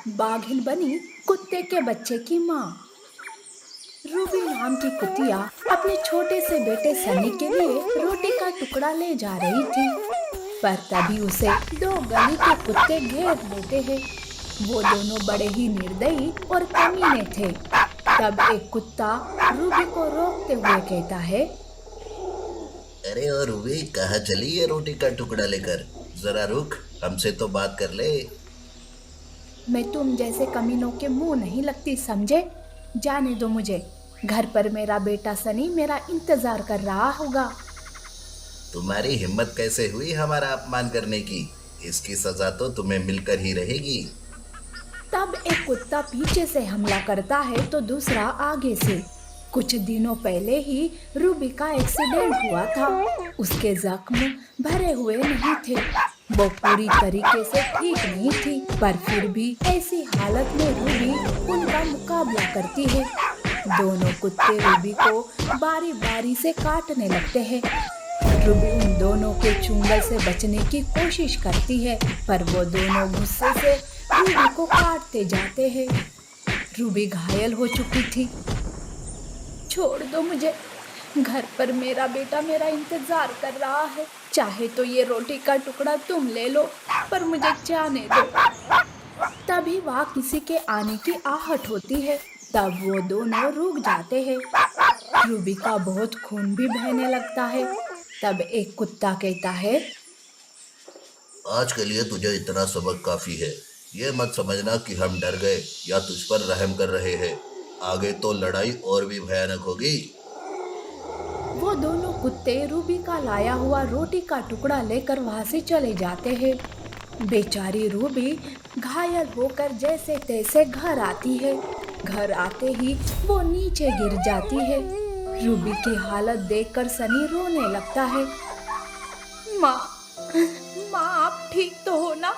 बाघिन बनी कुत्ते के बच्चे की माँ। रूबी नाम की कुतिया अपने छोटे से बेटे सनी के लिए रोटी का टुकड़ा ले जा रही थी, पर तभी उसे दो गली के कुत्ते घेर लेते हैं। वो दोनों बड़े ही निर्दयी और कमीने थे। तब एक कुत्ता रूबी को रोकते हुए कहता है, अरे और वे कहाँ चली है रोटी का टुकड़ा लेकर? जरा रुक, हमसे तो बात कर ले। मैं तुम जैसे कमीनों के मुंह नहीं लगती, समझे? जाने दो मुझे। घर पर मेरा बेटा सनी मेरा इंतजार कर रहा होगा। तुम्हारी हिम्मत कैसे हुई हमारा अपमान करने की? इसकी सजा तो तुम्हें मिलकर ही रहेगी। तब एक कुत्ता पीछे से हमला करता है तो दूसरा आगे से। कुछ दिनों पहले ही रूबी का एक्सीडेंट हुआ था। उसके जख्म भरे हुए नहीं थे। वो पूरी तरीके से ठीक नहीं थी, पर फिर भी ऐसी हालत में रूबी उनका मुकाबला करती है। दोनों कुत्ते रूबी को बारी बारी से काटने लगते हैं। रूबी उन दोनों के चुंगल से बचने की कोशिश करती है, पर वो दोनों गुस्से से रूबी को काटते जाते हैं। रूबी घायल हो चुकी थी। छोड़ दो मुझे, घर पर मेरा बेटा मेरा इंतजार कर रहा है। चाहे तो ये रोटी का टुकड़ा तुम ले लो, पर मुझे जाने दो। तभी वहाँ किसी के आने की आहट होती है। तब वो दोनों रुक जाते हैं। रूबी का बहुत खून भी बहने लगता है। तब एक कुत्ता कहता है, आज के लिए तुझे इतना सबक काफी है। ये मत समझना कि हम डर गए या तुझ पर रहम कर रहे हैं। आगे तो लड़ाई और भी भयानक होगी। वो दोनों कुत्ते रूबी का लाया हुआ रोटी का टुकड़ा लेकर वहां से चले जाते हैं। बेचारी रूबी घायल होकर जैसे तैसे घर आती है। घर आते ही वो नीचे गिर जाती है। रूबी की हालत देखकर सनी रोने लगता है। माँ, माँ आप ठीक तो हो ना?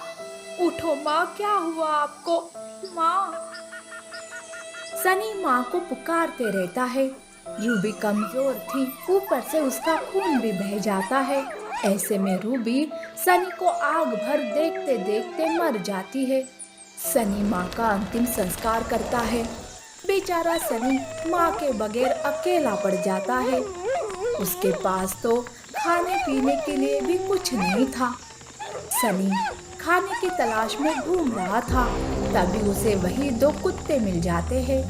उठो माँ, क्या हुआ आपको? माँ। सनी माँ को पुकारते रहता है। रूबी कमजोर थी, ऊपर से उसका खून भी बह जाता है। ऐसे में रूबी सनी को आग भर देखते देखते मर जाती है। सनी माँ का अंतिम संस्कार करता है। बेचारा सनी माँ के बगैर अकेला पड़ जाता है। उसके पास तो खाने पीने के लिए भी कुछ नहीं था। सनी खाने की तलाश में घूम रहा था। तभी उसे वही दो कुत्ते मिल जाते हैं।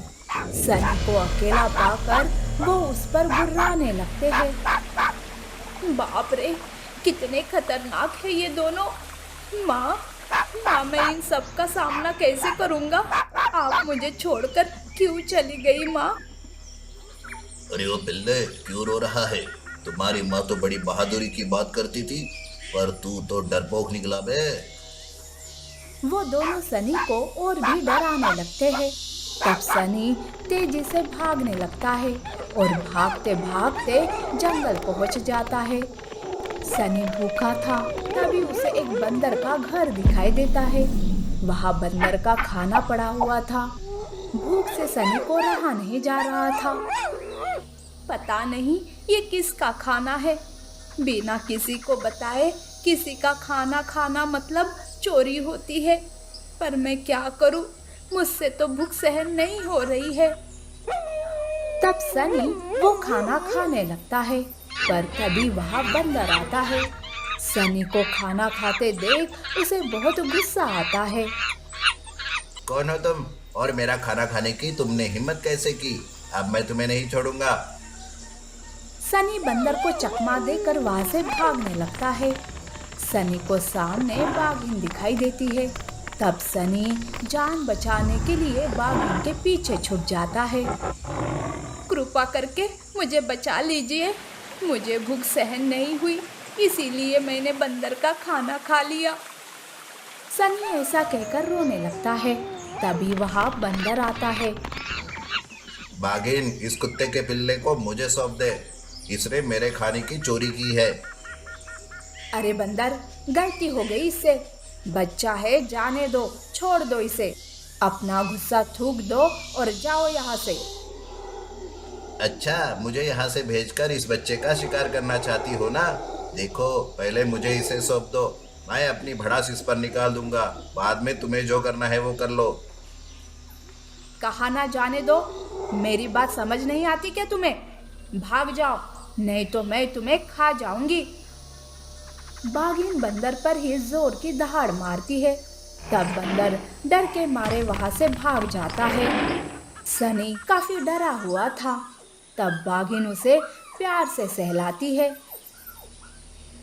सनी को अकेला पाकर वो उस पर गुर्राने लगते हैं। बाप रे, कितने खतरनाक है ये दोनों। माँ, माँ मैं इन सब का सामना कैसे करूँगा? आप मुझे छोड़कर क्यों चली गई माँ? अरे ओ पिल्ले, क्यों रो रहा है? तुम्हारी माँ तो बड़ी बहादुरी की बात करती थी, पर तू तो डरपोक निकला बे। वो दोनों सनी को और भी डराने लगते हैं। तब सनी तेजी से भागने लगता है और भागते भागते जंगल पहुंच जाता है। सनी भूखा था। तभी उसे एक बंदर का घर दिखाई देता है। वहाँ बंदर का खाना पड़ा हुआ था। भूख से सनी को रहा नहीं जा रहा था। पता नहीं ये किसका खाना है। बिना किसी को बताए किसी का खाना खाना मतलब चोरी होती है। पर मैं क्या करूं, मुझसे तो भूख सहन नहीं हो रही है। तब सनी वो खाना खाने लगता है, पर तभी वहाँ बंदर आता है। सनी को खाना खाते देख उसे बहुत गुस्सा आता है। कौन हो तुम और मेरा खाना खाने की तुमने हिम्मत कैसे की? अब मैं तुम्हें नहीं छोड़ूंगा। सनी बंदर को चकमा देकर वहाँ से भागने लगता है। सनी को सामने बाघिन दिखाई देती है। तब सनी जान बचाने के लिए बाघिन के पीछे छुप जाता है। कृपा करके मुझे बचा लीजिए, मुझे भूख सहन नहीं हुई, इसीलिए मैंने बंदर का खाना खा लिया। सनी ऐसा कहकर रोने लगता है। तभी वहाँ बंदर आता है। बाघिन, इस कुत्ते के पिल्ले को मुझे सौंप दे। इसने मेरे खाने की चोरी की है। अरे बंदर, गलती हो गई इससे। बच्चा है, जाने दो, छोड़ दो इसे। अपना गुस्सा थूक दो और जाओ यहाँ से। अच्छा, मुझे यहाँ से भेजकर इस बच्चे का शिकार करना चाहती हो ना? देखो, पहले मुझे इसे सौंप दो, मैं अपनी भड़ास इस पर निकाल दूंगा। बाद में तुम्हें जो करना है वो कर लो। कहा ना जाने दो। मेरी बात समझ नहीं आती क्या तुम्हें? भाग जाओ, नहीं तो मैं तुम्हें खा जाऊंगी। बाघिन बंदर पर ही जोर की दहाड़ मारती है। तब बंदर डर के मारे वहां से भाग जाता है। सनी काफी डरा हुआ था। तब बाघिन उसे प्यार से सहलाती है।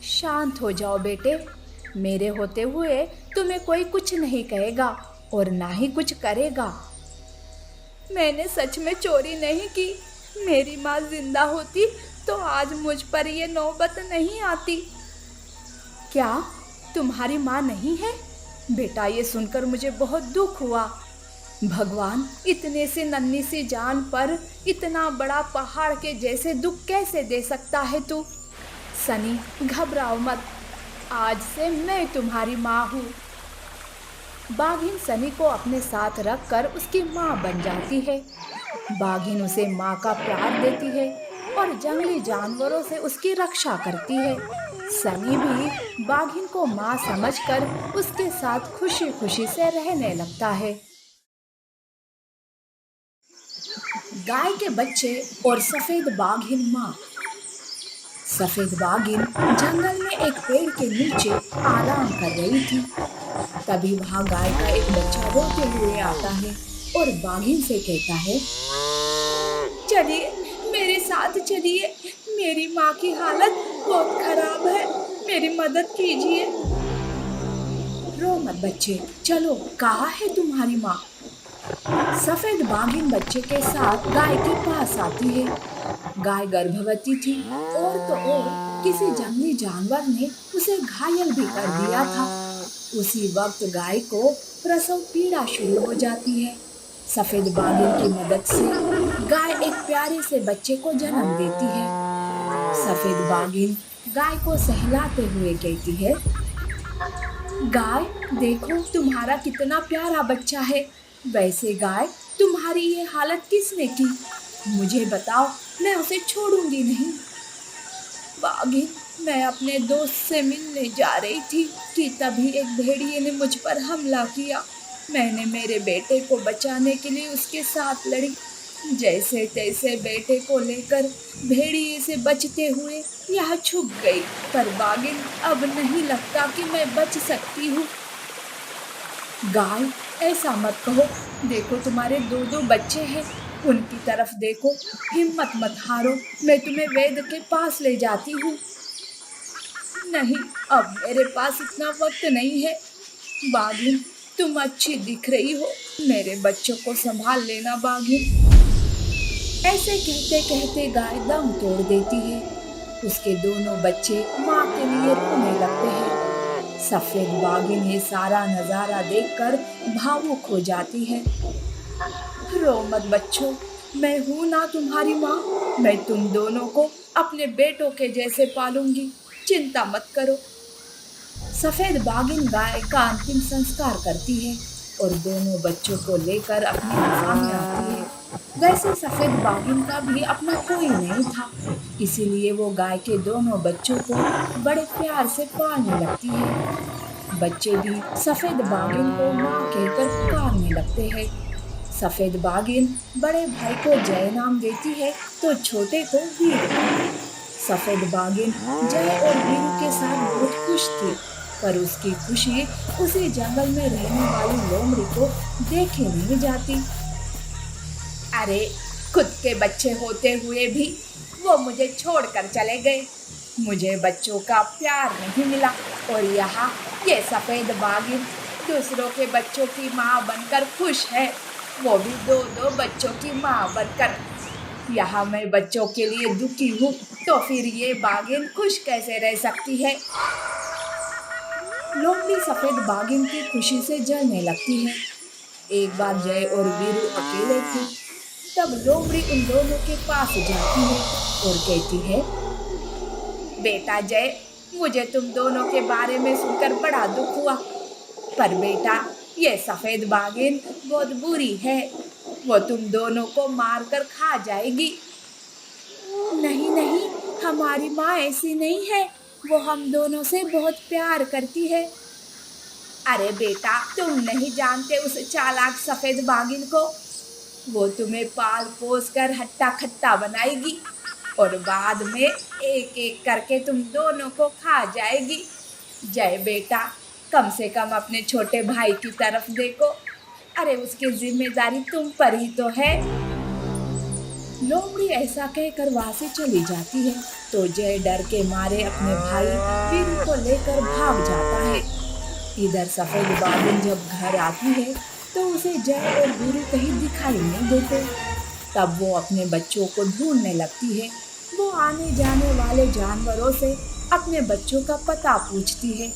शांत हो जाओ बेटे, मेरे होते हुए तुम्हें कोई कुछ नहीं कहेगा और ना ही कुछ करेगा। मैंने सच में चोरी नहीं की। मेरी माँ जिंदा होती तो आज मुझ पर ये नौबत नहीं आती। क्या तुम्हारी माँ नहीं है? बेटा, ये सुनकर मुझे बहुत दुख हुआ। भगवान, इतने से नन्ही सी जान पर इतना बड़ा पहाड़ के जैसे दुख कैसे दे सकता है तू? सनी, घबराओ मत, आज से मैं तुम्हारी माँ हूँ। बाघिन सनी को अपने साथ रखकर उसकी माँ बन जाती है। बाघिन उसे माँ का प्यार देती है और जंगली जानवरों से उसकी रक्षा करती है। सनी भी बाघिन को माँ समझकर उसके साथ खुशी खुशी से रहने लगता है। गाय के बच्चे और सफेद बाघिन माँ। सफेद बाघिन जंगल में एक पेड़ के नीचे आराम कर रही थी। तभी वहां गाय का एक बच्चा रोते हुए आता है और बाघिन से कहता है, चलिए, मेरे साथ चलिए, मेरी माँ की हालत बहुत खराब है, मेरी मदद कीजिए। रो मत बच्चे, चलो, कहाँ है तुम्हारी माँ? सफेद बाघिन बच्चे के साथ गाय के पास आती है। गाय गर्भवती थी और तो और किसी जंगली जानवर ने उसे घायल भी कर दिया था। उसी वक्त गाय को प्रसव पीड़ा शुरू हो जाती है। सफेद बाघिन की मदद से गाय एक प्यारे से बच्चे को जन्म देती है। सफेद बाघिन गाय को सहलाते हुए कहती है, गाय, देखो तुम्हारा कितना प्यारा बच्चा है। वैसे गाय, तुम्हारी ये हालत किसने की? मुझे बताओ, मैं उसे छोड़ूंगी नहीं। बाघिन, मैं अपने दोस्त से मिलने जा रही थी कि तभी एक भेड़िए ने मुझ पर हमला किया। मैंने मेरे बेटे को बचाने के लिए उसके साथ लड़ी। जैसे तैसे बेटे को लेकर भेड़िए से बचते हुए यहाँ छुप गई। पर बाघिन, अब नहीं लगता कि मैं बच सकती हूँ। गाय, ऐसा मत कहो। देखो, तुम्हारे दो दो बच्चे हैं, उनकी तरफ देखो। हिम्मत मत हारो, मैं तुम्हें वैद्य के पास ले जाती हूँ। नहीं, अब मेरे पास इतना वक्त नहीं है। बाघिन, तुम अच्छी दिख रही हो, मेरे बच्चों को संभाल लेना बाघिन। ऐसे कहते कहते गाय दम तोड़ देती है। उसके दोनों बच्चे माँ के लिए रोने लगते हैं। सफेद बाघिन ये सारा नजारा देखकर भावुक हो जाती है। रो मत बच्चों, मैं हूं ना तुम्हारी माँ। मैं तुम दोनों को अपने बेटों के जैसे पालूंगी, चिंता मत करो। सफेद बाघिन गाय का अंतिम संस्कार करती है और दोनों बच्चों को लेकर अपनी गुफा में आती है। वैसे सफेद बाघिन का भी अपना कोई नहीं था, इसीलिए वो गाय के दोनों बच्चों को बड़े प्यार से पालने लगती है। बच्चे भी सफेद बाघिन को माँ कहकर पुकारने लगते हैं। सफेद बाघिन बड़े भाई को जय नाम देती है तो छोटे को वीर। सफेद बाघिन जय और वीरू के साथ बहुत खुश थी, पर उसकी खुशी उसी जंगल में रहने वाली लोमड़ी को देखे नहीं जाती। अरे, खुद के बच्चे होते हुए भी वो मुझे छोड़कर चले गए। मुझे बच्चों का प्यार नहीं मिला और यहाँ ये सफेद बाघिन दूसरों के बच्चों की माँ बनकर खुश है, वो भी दो दो बच्चों की माँ बनकर। यहाँ मैं बच्चों के लिए दुखी हूँ, तो फिर ये बाघिन खुश कैसे रह सकती है? लोमड़ी सफेद बाघिन की खुशी से जलने लगती है। एक बार जय और वीरू अकेले थे, तब लोमड़ी उन दोनों के पास जाती है और कहती है, बेटा जय, मुझे तुम दोनों के बारे में सुनकर बड़ा दुख हुआ। पर बेटा, ये सफेद बाघिन बहुत बुरी है, वो तुम दोनों को मारकर खा जाएगी। नहीं नहीं, हमारी माँ ऐसी नहीं है, वो हम दोनों से बहुत प्यार करती है। अरे बेटा, तुम नहीं जानते उस चालाक सफेद बागिन को। वो तुम्हें पाल पोस कर हट्टा खट्टा बनाएगी और बाद में एक एक करके तुम दोनों को खा जाएगी। जय बेटा, कम से कम अपने छोटे भाई की तरफ देखो। अरे उसकी जिम्मेदारी तुम पर ही तो है। लोमड़ी ऐसा कहकर वहां से चली जाती है तो जय डर के मारे अपने भाई वीरू को लेकर भाग जाता है। इधर सफेद बागिन जब घर आती है तो उसे जय और वीरू कहीं दिखाई नहीं देते। तब वो अपने बच्चों को ढूंढने लगती है। वो आने जाने वाले जानवरों से अपने बच्चों का पता पूछती है।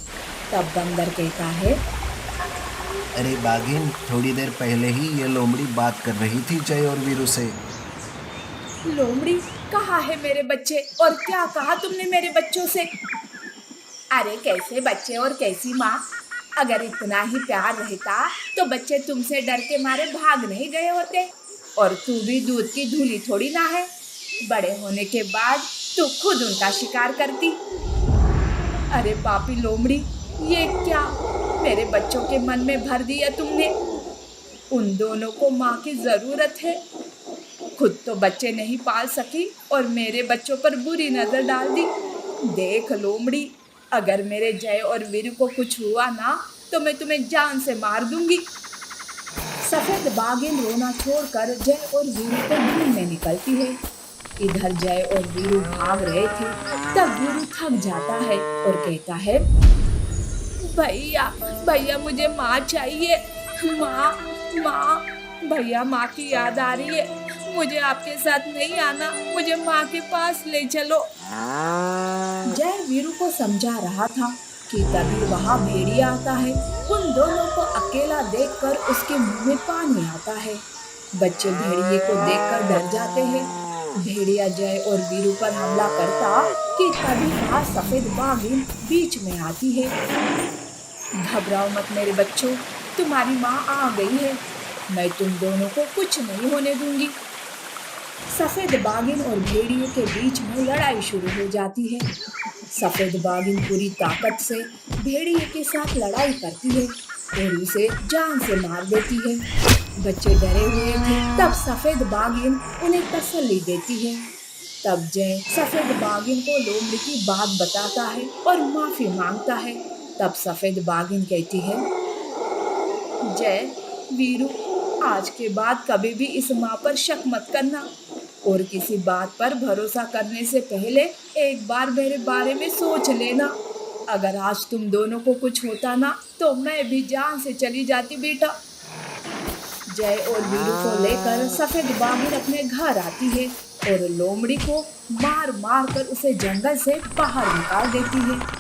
तब बंदर कहता है, अरे बागिन, थोड़ी देर पहले ही ये लोमड़ी बात कर रही थी जय और वीरू से। लोमड़ी, कहाँ है मेरे बच्चे और क्या कहा तुमने मेरे बच्चों से? अरे कैसे बच्चे और कैसी माँ? अगर इतना ही प्यार रहता तो बच्चे तुमसे डर के मारे भाग नहीं गए होते। और तू भी दूध की धूली थोड़ी ना है। बड़े होने के बाद तू खुद उनका शिकार करती। अरे पापी लोमड़ी, ये क्या मेरे बच्चों के मन में भर दिया तुमने? उन दोनों को माँ की जरूरत है। खुद तो बच्चे नहीं पाल सकी और मेरे बच्चों पर बुरी नजर डाल दी। देख लोमड़ी, अगर मेरे जय और वीरू को कुछ हुआ ना तो मैं तुम्हें जान से मार दूंगी। सफेद बागिन रोना छोड़कर जय और वीरू को ढूंढने निकलती है। इधर जय और वीरू भाग रहे थे तब वीरू थक जाता है और कहता है, भैया भैया मुझे माँ चाहिए। माँ माँ भैया, माँ की याद आ रही है। मुझे आपके साथ नहीं आना, मुझे माँ के पास ले चलो। जय वीरू को समझा रहा था कि तभी वहाँ भेड़िया आता है। उन दोनों को अकेला देखकर उसके मुंह में पानी आता है। बच्चे भेड़िए को देखकर डर जाते हैं। भेड़िया जय और वीरू पर हमला करता कि तभी वहाँ सफेद बागिन बीच में आती है। घबराओ मत मेरे बच्चों, तुम्हारी माँ आ गई है। मैं तुम दोनों को कुछ नहीं होने दूंगी। सफेद बागिन और भेड़िए के बीच में लड़ाई शुरू हो जाती है। सफेद बागिन पूरी ताकत से भेड़िए के साथ लड़ाई करती है और उसे जान से मार देती है। बच्चे डरे हुए थे। तब सफेद बागिन उन्हें तसल्ली देती है। तब जय सफेद बागिन को लोमड़ी की बात बताता है और माफी मांगता है। तब सफेद बागिन कहती है, जय वीरू, आज के बाद कभी भी इस माँ पर शक मत करना और किसी बात पर भरोसा करने से पहले एक बार मेरे बारे में सोच लेना। अगर आज तुम दोनों को कुछ होता ना तो मैं भी जान से चली जाती बेटा। जय और वीरू को लेकर सफेद बागिन अपने घर आती है और लोमड़ी को मार मार कर उसे जंगल से बाहर निकाल देती है।